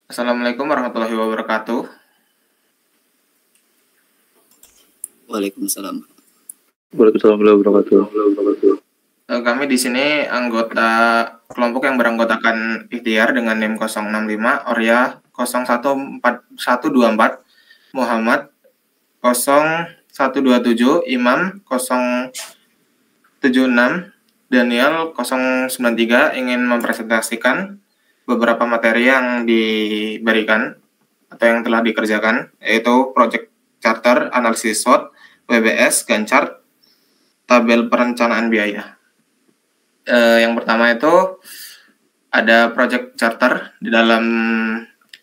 Assalamualaikum warahmatullahi wabarakatuh. Waalaikumsalam. Waalaikumsalam warahmatullahi wabarakatuh. Kami di sini anggota kelompok yang beranggotakan ikhtiar dengan NIM 065, Orya 014124, Muhammad 0127, Imam 076, Daniel 093 ingin mempresentasikan beberapa materi yang diberikan atau yang telah dikerjakan, yaitu Project Charter, Analisis SWOT, WBS, Gantt chart, tabel perencanaan biaya. Yang pertama itu ada Project Charter. Di dalam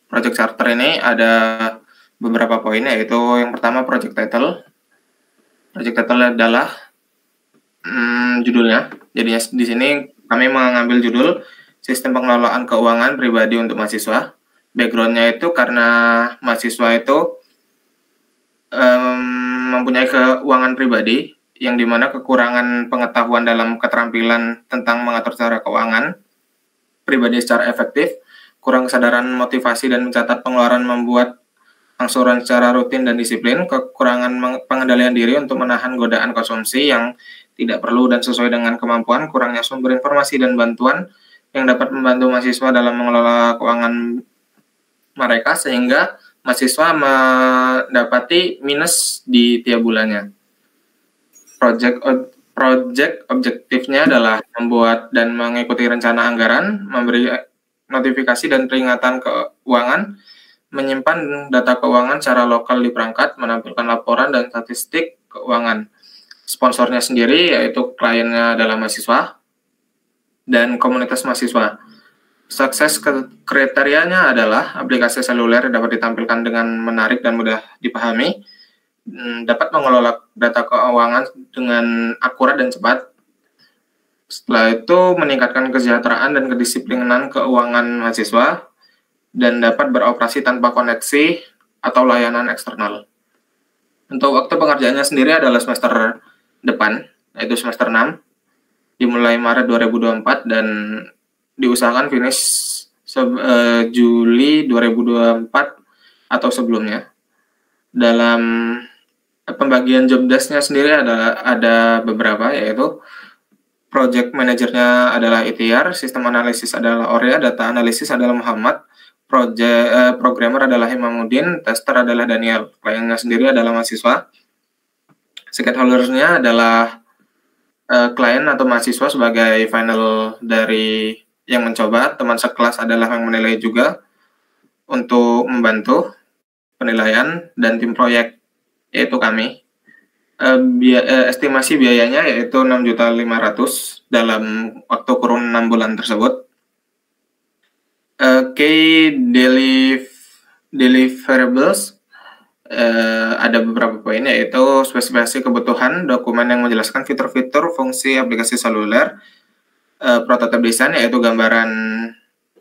Project Charter ini ada beberapa poin, yaitu yang pertama Project Title. Project Title adalah judulnya. Jadinya di sini kami mengambil judul Sistem Pengelolaan Keuangan Pribadi untuk Mahasiswa. Background-nya itu karena mahasiswa itu mempunyai keuangan pribadi, yang dimana kekurangan pengetahuan dalam keterampilan tentang mengatur secara keuangan pribadi secara efektif, kurang kesadaran motivasi dan mencatat pengeluaran membuat angsuran secara rutin dan disiplin, kekurangan pengendalian diri untuk menahan godaan konsumsi yang tidak perlu dan sesuai dengan kemampuan, kurangnya sumber informasi dan bantuan yang dapat membantu mahasiswa dalam mengelola keuangan mereka, sehingga mahasiswa mendapati minus di tiap bulannya. Project objektifnya adalah membuat dan mengikuti rencana anggaran, memberi notifikasi dan peringatan keuangan, menyimpan data keuangan secara lokal di perangkat, menampilkan laporan dan statistik keuangan. Sponsornya sendiri yaitu kliennya adalah mahasiswa dan komunitas mahasiswa. Sukses kriterianya adalah aplikasi seluler dapat ditampilkan dengan menarik dan mudah dipahami, dapat mengelola data keuangan dengan akurat dan cepat. Setelah itu meningkatkan kesejahteraan dan kedisiplinan keuangan mahasiswa dan dapat beroperasi tanpa koneksi atau layanan eksternal. Untuk waktu pengerjaannya sendiri adalah semester depan, yaitu semester 6, dimulai Maret 2024 dan diusahakan finish Juli 2024 atau sebelumnya. Dalam pembagian job desk-nya sendiri ada beberapa, yaitu project manajernya adalah ikhtiar, sistem analisis adalah Orya, data analisis adalah Muhammad, programmer adalah Imamuddin, tester adalah Daniel. Kliennya sendiri adalah mahasiswa. Stakeholders-nya adalah klien atau mahasiswa sebagai final dari yang mencoba, teman sekelas adalah yang menilai juga untuk membantu penilaian, dan tim proyek yaitu kami. Estimasi biayanya yaitu 6.500.000 dalam waktu kurun 6 bulan tersebut. Key deliverables ada beberapa poin, yaitu spesifikasi kebutuhan, dokumen yang menjelaskan fitur-fitur fungsi aplikasi seluler, prototipe desain yaitu gambaran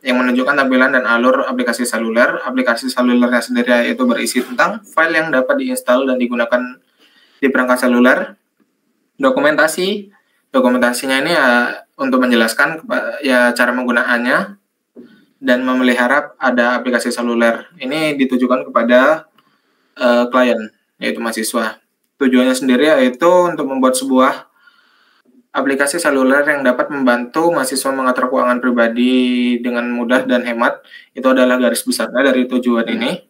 yang menunjukkan tampilan dan alur aplikasi seluler. Aplikasi selulernya sendiri yaitu berisi tentang file yang dapat diinstal dan digunakan di perangkat seluler. Dokumentasinya ini untuk menjelaskan cara penggunaannya dan memelihara ada aplikasi seluler. Ini ditujukan kepada klien, yaitu mahasiswa. Tujuannya sendiri yaitu untuk membuat sebuah aplikasi seluler yang dapat membantu mahasiswa mengatur keuangan pribadi dengan mudah dan hemat. Itu adalah garis besarnya dari tujuan ini,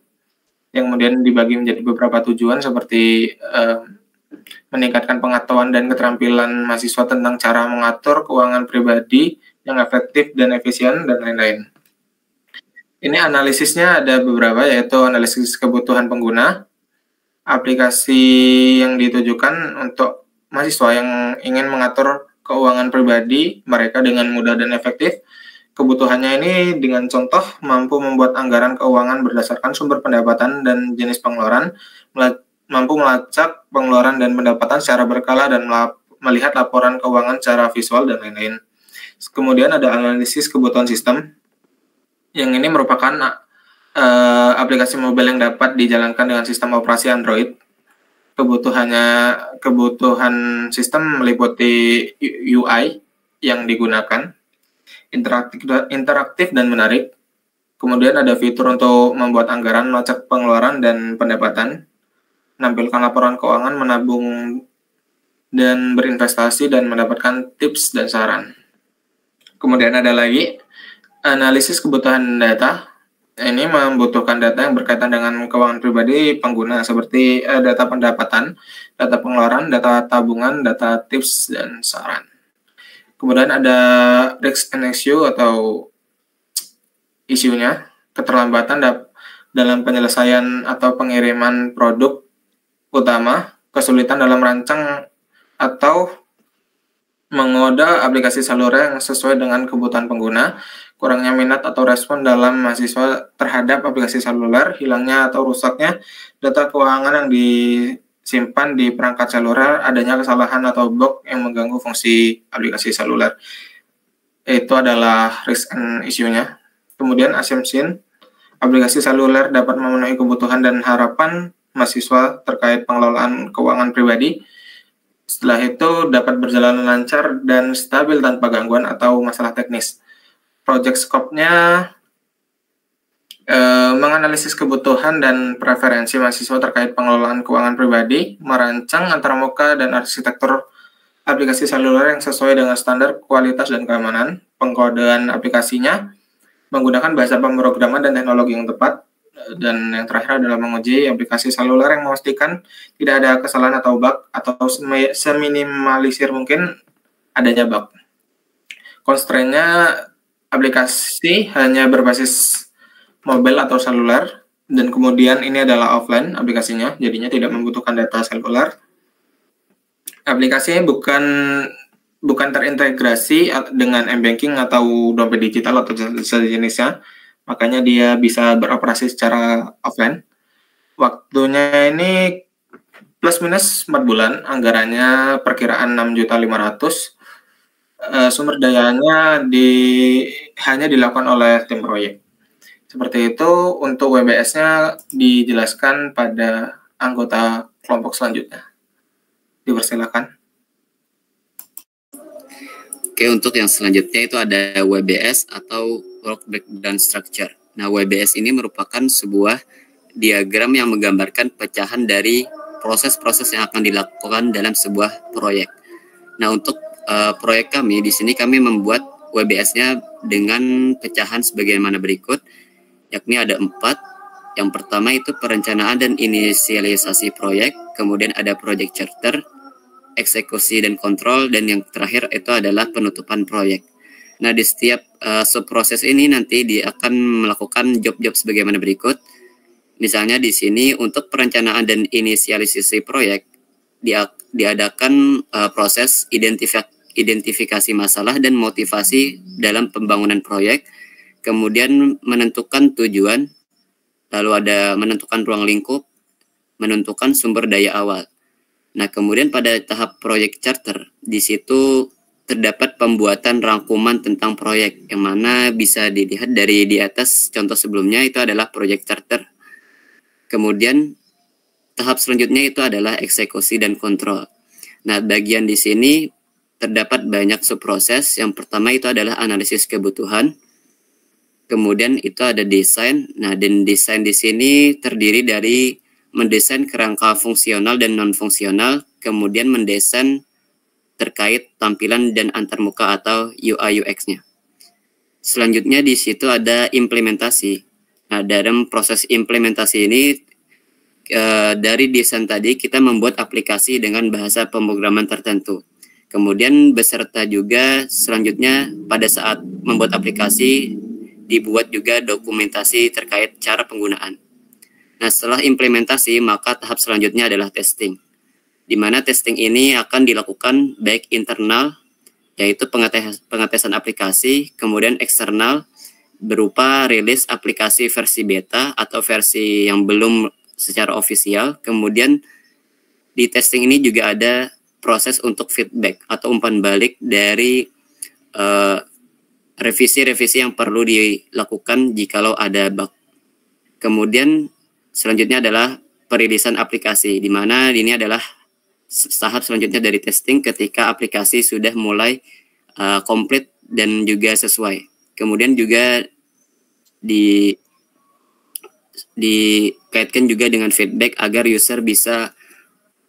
yang kemudian dibagi menjadi beberapa tujuan seperti meningkatkan pengetahuan dan keterampilan mahasiswa tentang cara mengatur keuangan pribadi yang efektif dan efisien, dan lain-lain. Ini analisisnya ada beberapa, yaitu analisis kebutuhan pengguna, aplikasi yang ditujukan untuk mahasiswa yang ingin mengatur keuangan pribadi mereka dengan mudah dan efektif. Kebutuhannya ini dengan contoh mampu membuat anggaran keuangan berdasarkan sumber pendapatan dan jenis pengeluaran, mampu melacak pengeluaran dan pendapatan secara berkala dan melihat laporan keuangan secara visual, dan lain-lain. Kemudian ada analisis kebutuhan sistem, yang ini merupakan aplikasi mobile yang dapat dijalankan dengan sistem operasi Android. Kebutuhan sistem meliputi UI yang digunakan, interaktif dan menarik, Kemudian ada fitur untuk membuat anggaran, melacak pengeluaran dan pendapatan, menampilkan laporan keuangan, menabung dan berinvestasi, dan mendapatkan tips dan saran. Kemudian ada lagi analisis kebutuhan data. Ini membutuhkan data yang berkaitan dengan keuangan pribadi pengguna seperti data pendapatan, data pengeluaran, data tabungan, data tips, dan saran. Kemudian ada risk and issue atau isunya, keterlambatan dalam penyelesaian atau pengiriman produk utama, kesulitan dalam merancang atau mengode aplikasi saluler yang sesuai dengan kebutuhan pengguna, kurangnya minat atau respon dalam mahasiswa terhadap aplikasi saluler, hilangnya atau rusaknya data keuangan yang disimpan di perangkat saluler, adanya kesalahan atau bug yang mengganggu fungsi aplikasi saluler. Itu adalah risk and issue-nya. Kemudian assumption, aplikasi saluler dapat memenuhi kebutuhan dan harapan mahasiswa terkait pengelolaan keuangan pribadi. Setelah itu dapat berjalan lancar dan stabil tanpa gangguan atau masalah teknis. Project scope-nya menganalisis kebutuhan dan preferensi mahasiswa terkait pengelolaan keuangan pribadi, merancang antarmuka dan arsitektur aplikasi seluler yang sesuai dengan standar kualitas dan keamanan, pengkodean aplikasinya, menggunakan bahasa pemrograman dan teknologi yang tepat, dan yang terakhir adalah menguji aplikasi seluler yang memastikan tidak ada kesalahan atau bug atau seminimalisir mungkin adanya bug. Constraint-nya aplikasi hanya berbasis mobile atau seluler, dan kemudian ini adalah offline aplikasinya, jadinya tidak membutuhkan data seluler. Aplikasinya bukan terintegrasi dengan m-banking atau dompet digital atau sejenisnya, makanya dia bisa beroperasi secara offline. Waktunya ini plus minus 4 bulan, anggarannya perkiraan 6.500.000. Sumber dayanya hanya dilakukan oleh tim proyek. Seperti itu. Untuk WBS-nya dijelaskan pada anggota kelompok selanjutnya. Dipersilakan. Oke, untuk yang selanjutnya itu ada WBS atau Work Breakdown Structure. Nah, WBS ini merupakan sebuah diagram yang menggambarkan pecahan dari proses-proses yang akan dilakukan dalam sebuah proyek. Nah, untuk proyek kami, di sini kami membuat WBS-nya dengan pecahan sebagaimana berikut, yakni ada 4. Yang pertama itu perencanaan dan inisialisasi proyek, kemudian ada project charter, eksekusi dan kontrol, dan yang terakhir itu adalah penutupan proyek. Nah, di setiap subproses ini nanti dia akan melakukan job-job sebagaimana berikut. Misalnya di sini untuk perencanaan dan inisialisasi proyek diadakan proses identifikasi masalah dan motivasi dalam pembangunan proyek, kemudian menentukan tujuan, lalu ada menentukan ruang lingkup, menentukan sumber daya awal. Nah, kemudian pada tahap proyek charter, di situ terdapat pembuatan rangkuman tentang proyek, yang mana bisa dilihat dari di atas contoh sebelumnya itu adalah proyek charter. Kemudian tahap selanjutnya itu adalah eksekusi dan kontrol. Nah, bagian di sini terdapat banyak subproses. Yang pertama itu adalah analisis kebutuhan. Kemudian itu ada desain. Nah, dan desain di sini terdiri dari mendesain kerangka fungsional dan non-fungsional, kemudian mendesain terkait tampilan dan antarmuka atau UI UX-nya. Selanjutnya di situ ada implementasi. Nah, dalam proses implementasi ini dari desain tadi kita membuat aplikasi dengan bahasa pemrograman tertentu. Kemudian beserta juga selanjutnya pada saat membuat aplikasi dibuat juga dokumentasi terkait cara penggunaan. Nah, setelah implementasi, maka tahap selanjutnya adalah testing, di mana testing ini akan dilakukan baik internal, yaitu pengetesan aplikasi, kemudian eksternal, berupa rilis aplikasi versi beta atau versi yang belum secara ofisial. Kemudian di testing ini juga ada proses untuk feedback atau umpan balik dari revisi-revisi yang perlu dilakukan jikalau ada bug. Kemudian selanjutnya adalah perilisan aplikasi, di mana ini adalah tahap selanjutnya dari testing ketika aplikasi sudah mulai komplit dan juga sesuai. Kemudian juga dikaitkan juga dengan feedback agar user bisa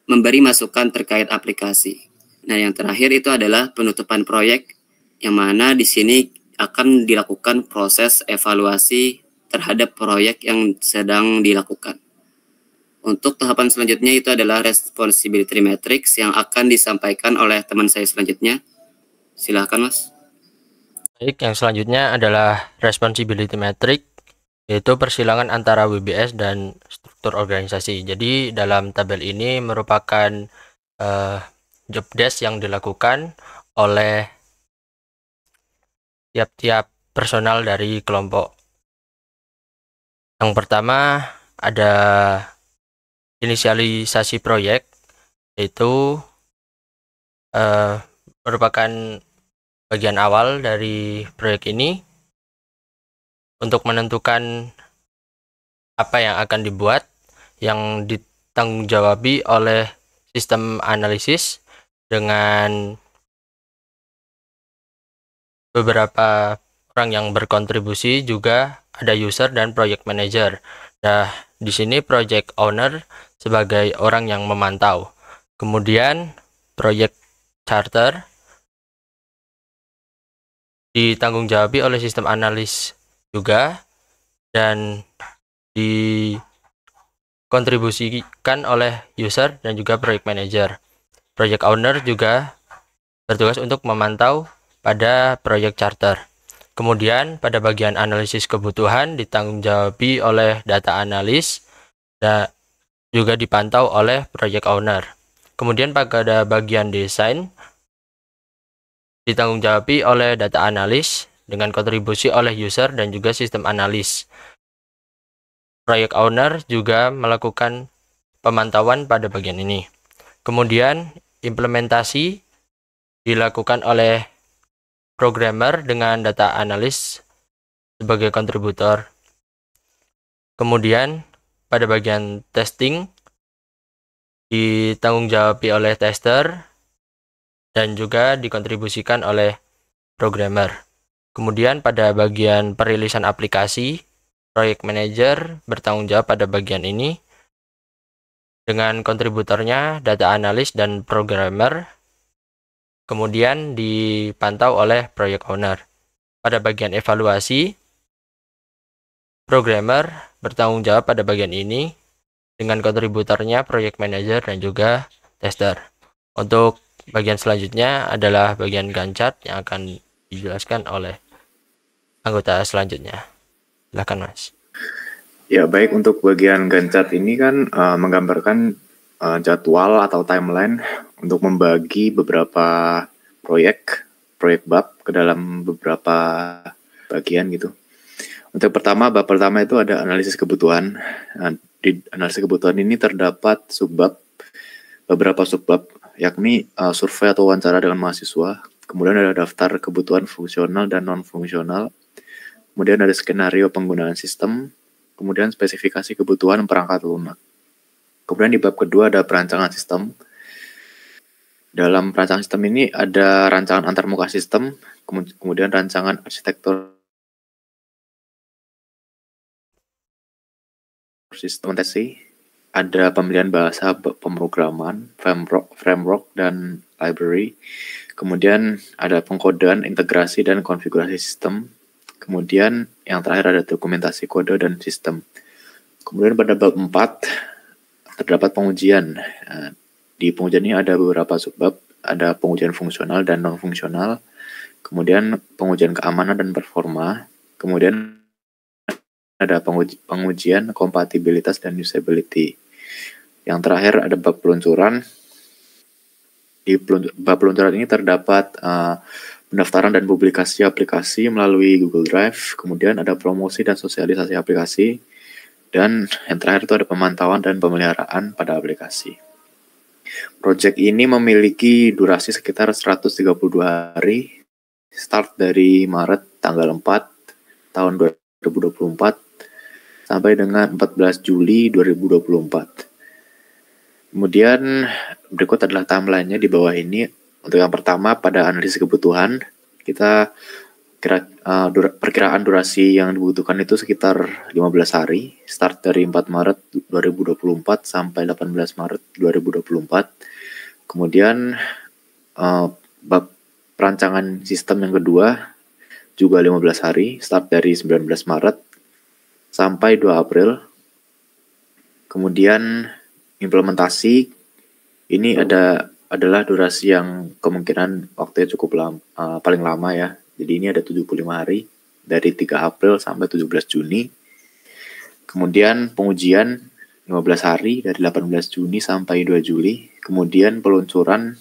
memberi masukan terkait aplikasi. Nah, yang terakhir itu adalah penutupan proyek, yang mana di sini akan dilakukan proses evaluasi terhadap proyek yang sedang dilakukan. Untuk tahapan selanjutnya itu adalah responsibility matrix yang akan disampaikan oleh teman saya selanjutnya. Silahkan, Mas. Baik, yang selanjutnya adalah responsibility matrix, yaitu persilangan antara WBS dan struktur organisasi. Jadi dalam tabel ini merupakan job desk yang dilakukan oleh tiap-tiap personal dari kelompok. Yang pertama ada inisialisasi proyek, yaitu merupakan bagian awal dari proyek ini untuk menentukan apa yang akan dibuat, yang ditanggung-jawabi oleh sistem analisis dengan beberapa orang yang berkontribusi, juga ada user dan project manager. Nah, di sini project owner sebagai orang yang memantau. Kemudian project charter ditanggung-jawabi oleh sistem analis juga dan dikontribusikan oleh user dan juga project manager. Project owner juga bertugas untuk memantau pada project charter. Kemudian pada bagian analisis kebutuhan ditanggung-jawabi oleh data analis dan juga dipantau oleh project owner. Kemudian pada bagian desain ditanggung-jawabi oleh data analis dengan kontribusi oleh user dan juga sistem analis. Project owner juga melakukan pemantauan pada bagian ini. Kemudian implementasi dilakukan oleh programmer dengan data analis sebagai kontributor. Kemudian pada bagian testing ditanggung-jawabi oleh tester dan juga dikontribusikan oleh programmer. Kemudian pada bagian perilisan aplikasi, project manager bertanggung jawab pada bagian ini dengan kontributornya data analis dan programmer. Kemudian dipantau oleh project owner. Pada bagian evaluasi, programmer bertanggung jawab pada bagian ini dengan kontributornya project manager dan juga tester. Untuk bagian selanjutnya adalah bagian Gantt chart yang akan dijelaskan oleh anggota selanjutnya. Silakan, Mas. Ya, baik, untuk bagian Gantt chart ini kan menggambarkan jadwal atau timeline untuk membagi beberapa proyek bab ke dalam beberapa bagian gitu. Untuk bab pertama itu ada analisis kebutuhan. Nah, di analisis kebutuhan ini terdapat beberapa subbab, yakni survei atau wawancara dengan mahasiswa. Kemudian ada daftar kebutuhan fungsional dan non-fungsional. Kemudian ada skenario penggunaan sistem. Kemudian spesifikasi kebutuhan perangkat lunak. Kemudian di bab kedua ada perancangan sistem. Dalam perancangan sistem ini ada rancangan antarmuka sistem, kemudian rancangan arsitektur sistematisasi, ada pemilihan bahasa pemrograman, framework, dan library. Kemudian ada pengkodean, integrasi, dan konfigurasi sistem. Kemudian yang terakhir ada dokumentasi kode dan sistem. Kemudian pada bab 4 terdapat pengujian. Di pengujian ini ada beberapa subbab, ada pengujian fungsional dan non-fungsional, kemudian pengujian keamanan dan performa, kemudian ada pengujian kompatibilitas dan usability. Yang terakhir ada bab peluncuran. Di bab peluncuran ini terdapat pendaftaran dan publikasi aplikasi melalui Google Drive, kemudian ada promosi dan sosialisasi aplikasi, dan yang terakhir itu ada pemantauan dan pemeliharaan pada aplikasi. Project ini memiliki durasi sekitar 132 hari, start dari Maret tanggal 4 tahun 2024 sampai dengan 14 Juli 2024. Kemudian berikut adalah timeline-nya di bawah ini. Untuk yang pertama pada analisis kebutuhan, kita perkiraan durasi yang dibutuhkan itu sekitar 15 hari, start dari 4 Maret 2024 sampai 18 Maret 2024. Kemudian bab perancangan sistem yang kedua juga 15 hari, start dari 19 Maret sampai 2 April. Kemudian implementasi ini adalah durasi yang kemungkinan waktunya cukup paling lama ya. Jadi ini ada 75 hari dari 3 April sampai 17 Juni. Kemudian pengujian 15 hari dari 18 Juni sampai 2 Juli. Kemudian peluncuran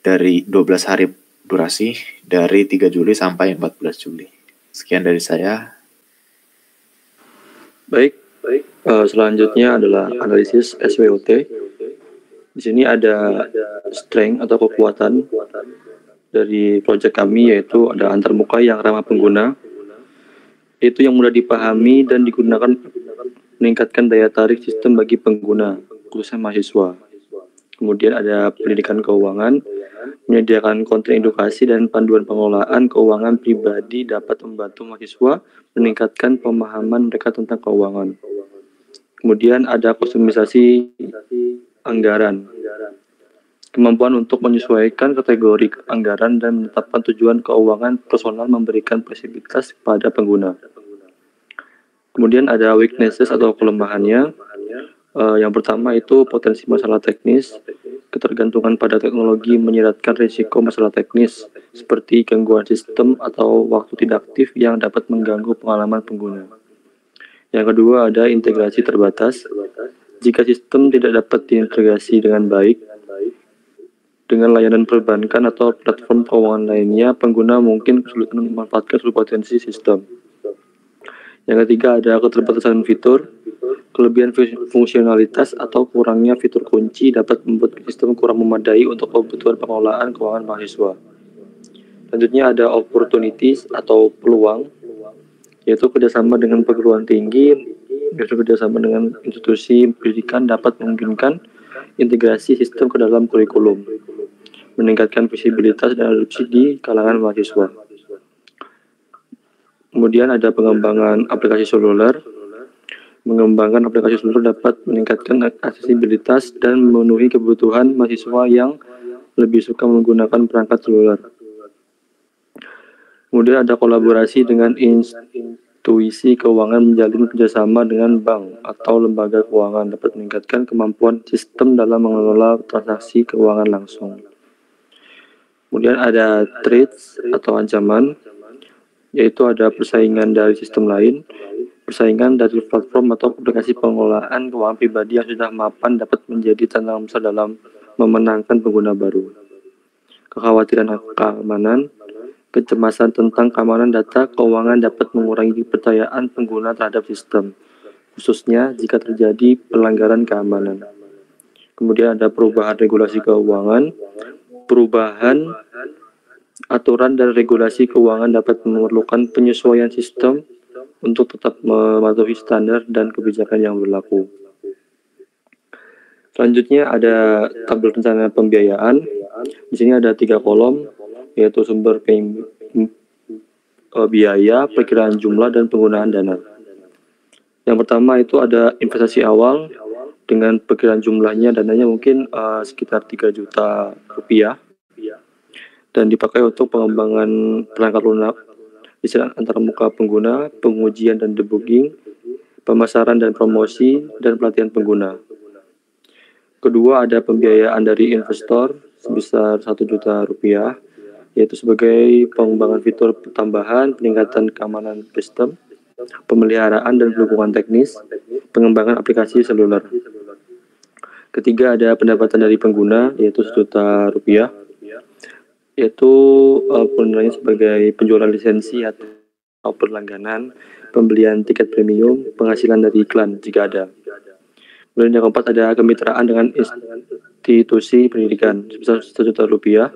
dari 12 hari durasi dari 3 Juli sampai 14 Juli. Sekian dari saya. Baik. Selanjutnya adalah analisis SWOT. Di sini ada strength atau kekuatan dari proyek kami, yaitu ada antarmuka yang ramah pengguna, itu yang mudah dipahami dan digunakan meningkatkan daya tarik sistem bagi pengguna, khususnya mahasiswa. Kemudian ada pendidikan keuangan, menyediakan konten edukasi dan panduan pengelolaan keuangan pribadi dapat membantu mahasiswa meningkatkan pemahaman mereka tentang keuangan. Kemudian ada kustomisasi anggaran, kemampuan untuk menyesuaikan kategori anggaran dan menetapkan tujuan keuangan personal, memberikan fleksibilitas kepada pengguna. Kemudian ada weaknesses atau kelemahannya. Yang pertama itu potensi masalah teknis, ketergantungan pada teknologi menyeratkan risiko masalah teknis seperti gangguan sistem atau waktu tidak aktif yang dapat mengganggu pengalaman pengguna. Yang kedua ada integrasi terbatas. Jika sistem tidak dapat diintegrasi dengan baik dengan layanan perbankan atau platform keuangan lainnya, pengguna mungkin kesulitan memanfaatkan seluruh potensi sistem. Yang ketiga ada keterbatasan fitur, kelebihan fungsionalitas atau kurangnya fitur kunci dapat membuat sistem kurang memadai untuk kebutuhan pengelolaan keuangan mahasiswa. Selanjutnya ada opportunities atau peluang, yaitu kerjasama dengan perguruan tinggi, kerjasama dengan institusi pendidikan dapat memungkinkan integrasi sistem ke dalam kurikulum, meningkatkan visibilitas dan adopsi di kalangan mahasiswa. Kemudian ada pengembangan aplikasi seluler. Mengembangkan aplikasi seluler dapat meningkatkan aksesibilitas dan memenuhi kebutuhan mahasiswa yang lebih suka menggunakan perangkat seluler. Kemudian ada kolaborasi dengan intuisi keuangan, menjalin kerjasama dengan bank atau lembaga keuangan dapat meningkatkan kemampuan sistem dalam mengelola transaksi keuangan langsung. Kemudian ada threats atau ancaman, yaitu ada persaingan dari sistem lain, persaingan dari platform atau aplikasi pengelolaan keuangan pribadi yang sudah mapan dapat menjadi tantangan besar dalam memenangkan pengguna baru. Kekhawatiran keamanan, kecemasan tentang keamanan data keuangan dapat mengurangi kepercayaan pengguna terhadap sistem, khususnya jika terjadi pelanggaran keamanan. Kemudian ada perubahan regulasi keuangan. Perubahan aturan dan regulasi keuangan dapat memerlukan penyesuaian sistem untuk tetap mematuhi standar dan kebijakan yang berlaku. Selanjutnya ada tabel rencana pembiayaan. Di sini ada 3 kolom, yaitu sumber biaya, perkiraan jumlah, dan penggunaan dana. Yang pertama itu ada investasi awal dengan perkiraan jumlahnya, dananya mungkin sekitar 3 juta rupiah dan dipakai untuk pengembangan perangkat lunak, listeran antarmuka pengguna, pengujian dan debugging, pemasaran dan promosi, dan pelatihan pengguna. Kedua ada pembiayaan dari investor sebesar 1 juta rupiah, yaitu sebagai pengembangan fitur tambahan, peningkatan keamanan sistem, pemeliharaan dan dukungan teknis, pengembangan aplikasi seluler. Ketiga ada pendapatan dari pengguna, yaitu 1 juta rupiah, yaitu penggunaannya sebagai penjualan lisensi atau berlangganan, pembelian tiket premium, penghasilan dari iklan jika ada. Kemudian yang keempat ada kemitraan dengan institusi pendidikan sebesar 1 juta rupiah,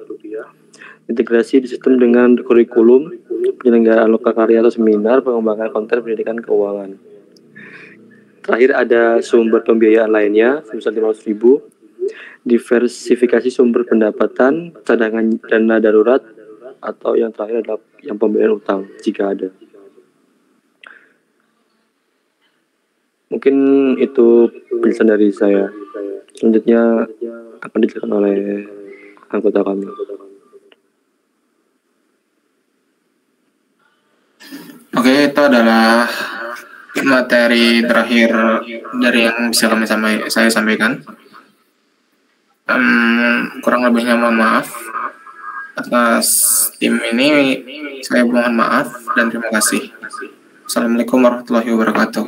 integrasi di sistem dengan kurikulum, penyelenggaraan lokakarya atau seminar, pengembangan konten pendidikan keuangan. Terakhir ada sumber pembiayaan lainnya sebesar 500.000, diversifikasi sumber pendapatan, cadangan dana darurat, atau yang terakhir adalah yang pembayaran utang jika ada. Mungkin itu penjelasan dari saya. Selanjutnya akan dijelaskan oleh anggota kami. Oke, itu adalah materi terakhir dari yang bisa saya sampaikan. Kurang lebihnya mohon maaf. Atas tim ini saya mohon maaf dan terima kasih. Assalamualaikum warahmatullahi wabarakatuh.